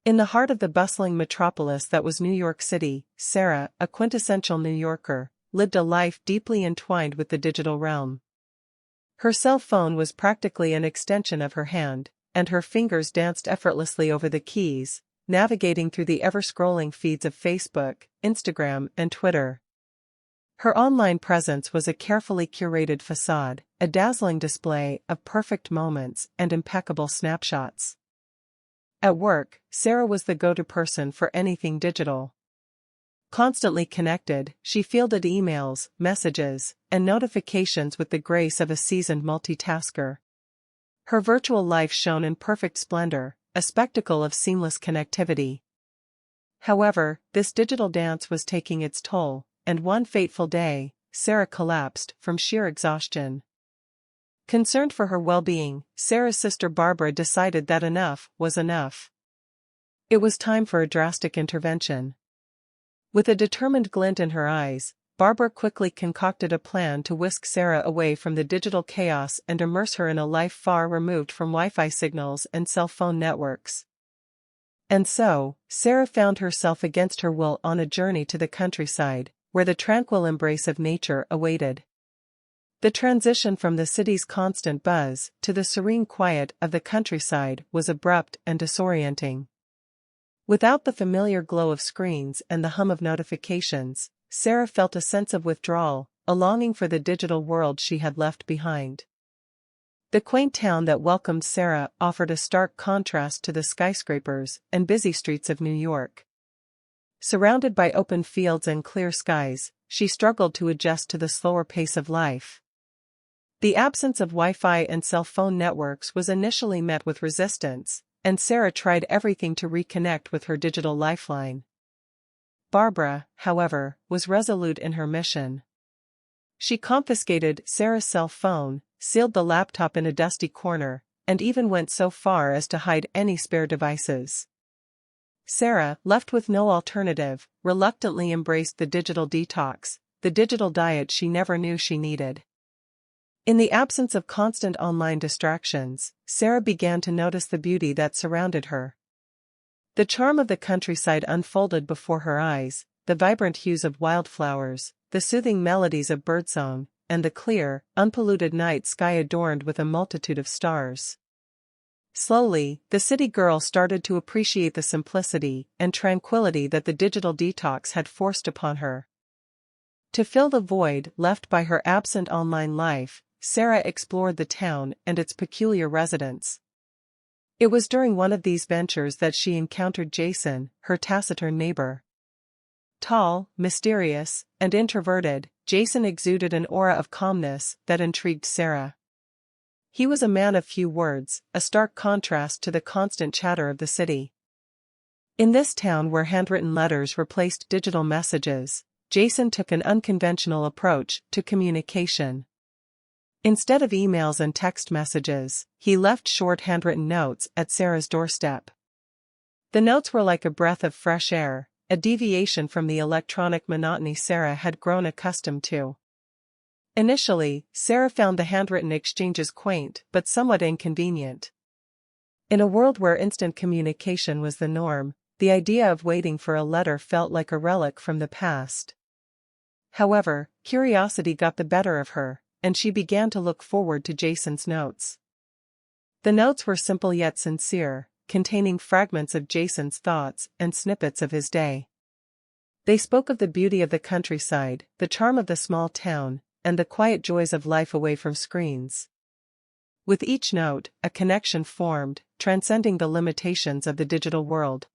In the heart of the bustling metropolis that was New York City, Sarah, a quintessential New Yorker, lived a life deeply entwined with the digital realm. Her cell phone was practically an extension of her hand, and her fingers danced effortlessly over the keys, navigating through the ever-scrolling feeds of Facebook, Instagram, and Twitter. Her online presence was a carefully curated facade, a dazzling display of perfect moments and impeccable snapshots. At work, Sarah was the go-to person for anything digital. Constantly connected, she fielded emails, messages, and notifications with the grace of a seasoned multitasker. Her virtual life shone in perfect splendor, a spectacle of seamless connectivity. However, this digital dance was taking its toll, and one fateful day, Sarah collapsed from sheer exhaustion. Concerned for her well-being, Sarah's sister Barbara decided that enough was enough. It was time for a drastic intervention. With a determined glint in her eyes, Barbara quickly concocted a plan to whisk Sarah away from the digital chaos and immerse her in a life far removed from Wi-Fi signals and cell phone networks. And so, Sarah found herself against her will on a journey to the countryside, where the tranquil embrace of nature awaited. The transition from the city's constant buzz to the serene quiet of the countryside was abrupt and disorienting. Without the familiar glow of screens and the hum of notifications, Sarah felt a sense of withdrawal, a longing for the digital world she had left behind. The quaint town that welcomed Sarah offered a stark contrast to the skyscrapers and busy streets of New York. Surrounded by open fields and clear skies, she struggled to adjust to the slower pace of life. The absence of Wi-Fi and cell phone networks was initially met with resistance, and Sarah tried everything to reconnect with her digital lifeline. Barbara, however, was resolute in her mission. She confiscated Sarah's cell phone, sealed the laptop in a dusty corner, and even went so far as to hide any spare devices. Sarah, left with no alternative, reluctantly embraced the digital detox, the digital diet she never knew she needed. In the absence of constant online distractions, Sarah began to notice the beauty that surrounded her. The charm of the countryside unfolded before her eyes, the vibrant hues of wildflowers, the soothing melodies of birdsong, and the clear, unpolluted night sky adorned with a multitude of stars. Slowly, the city girl started to appreciate the simplicity and tranquility that the digital detox had forced upon her. To fill the void left by her absent online life, Sarah explored the town and its peculiar residents. It was during one of these ventures that she encountered Jason, her taciturn neighbor. Tall, mysterious, and introverted, Jason exuded an aura of calmness that intrigued Sarah. He was a man of few words, a stark contrast to the constant chatter of the city. In this town where handwritten letters replaced digital messages, Jason took an unconventional approach to communication. Instead of emails and text messages, he left short handwritten notes at Sarah's doorstep. The notes were like a breath of fresh air, a deviation from the electronic monotony Sarah had grown accustomed to. Initially, Sarah found the handwritten exchanges quaint but somewhat inconvenient. In a world where instant communication was the norm, the idea of waiting for a letter felt like a relic from the past. However, curiosity got the better of her, and she began to look forward to Jason's notes. The notes were simple yet sincere, containing fragments of Jason's thoughts and snippets of his day. They spoke of the beauty of the countryside, the charm of the small town, and the quiet joys of life away from screens. With each note, a connection formed, transcending the limitations of the digital world.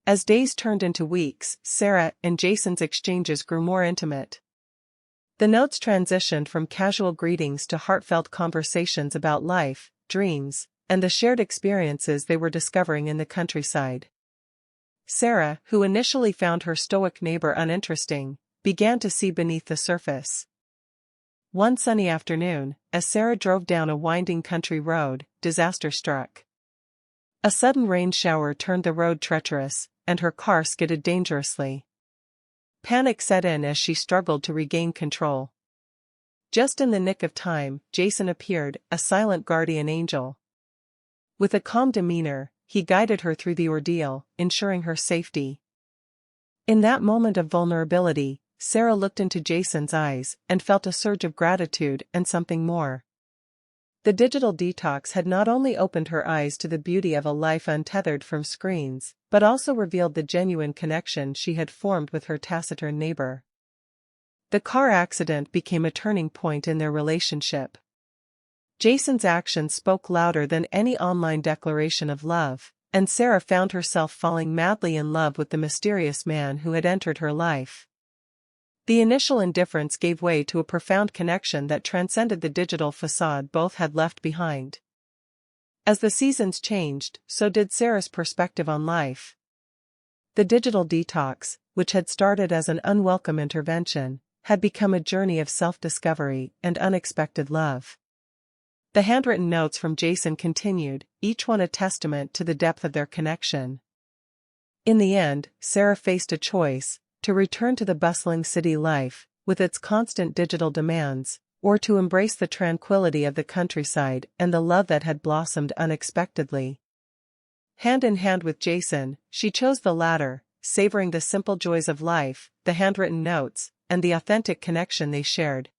As days turned into weeks, Sarah and Jason's exchanges grew more intimate. The notes transitioned from casual greetings to heartfelt conversations about life, dreams, and the shared experiences they were discovering in the countryside. Sarah, who initially found her stoic neighbor uninteresting, began to see beneath the surface. One sunny afternoon, as Sarah drove down a winding country road, disaster struck. A sudden rain shower turned the road treacherous, and her car skidded dangerously. Panic set in as she struggled to regain control. Just in the nick of time, Jason appeared, a silent guardian angel. With a calm demeanor, he guided her through the ordeal, ensuring her safety. In that moment of vulnerability, Sarah looked into Jason's eyes and felt a surge of gratitude and something more. The digital detox had not only opened her eyes to the beauty of a life untethered from screens, but also revealed the genuine connection she had formed with her taciturn neighbor. The car accident became a turning point in their relationship. Jason's actions spoke louder than any online declaration of love, and Sarah found herself falling madly in love with the mysterious man who had entered her life. The initial indifference gave way to a profound connection that transcended the digital facade both had left behind. As the seasons changed, so did Sarah's perspective on life. The digital detox, which had started as an unwelcome intervention, had become a journey of self-discovery and unexpected love. The handwritten notes from Jason continued, each one a testament to the depth of their connection. In the end, Sarah faced a choice: to return to the bustling city life, with its constant digital demands, or to embrace the tranquility of the countryside and the love that had blossomed unexpectedly. Hand in hand with Jason, she chose the latter, savoring the simple joys of life, the handwritten notes, and the authentic connection they shared.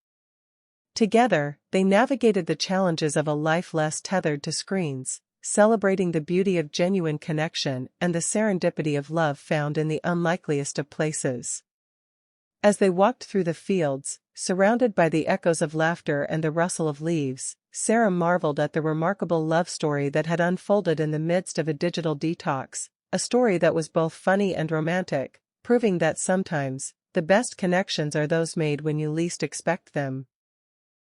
Together, they navigated the challenges of a life less tethered to screens, celebrating the beauty of genuine connection and the serendipity of love found in the unlikeliest of places. As they walked through the fields, surrounded by the echoes of laughter and the rustle of leaves, Sarah marveled at the remarkable love story that had unfolded in the midst of a digital detox, a story that was both funny and romantic, proving that sometimes, the best connections are those made when you least expect them.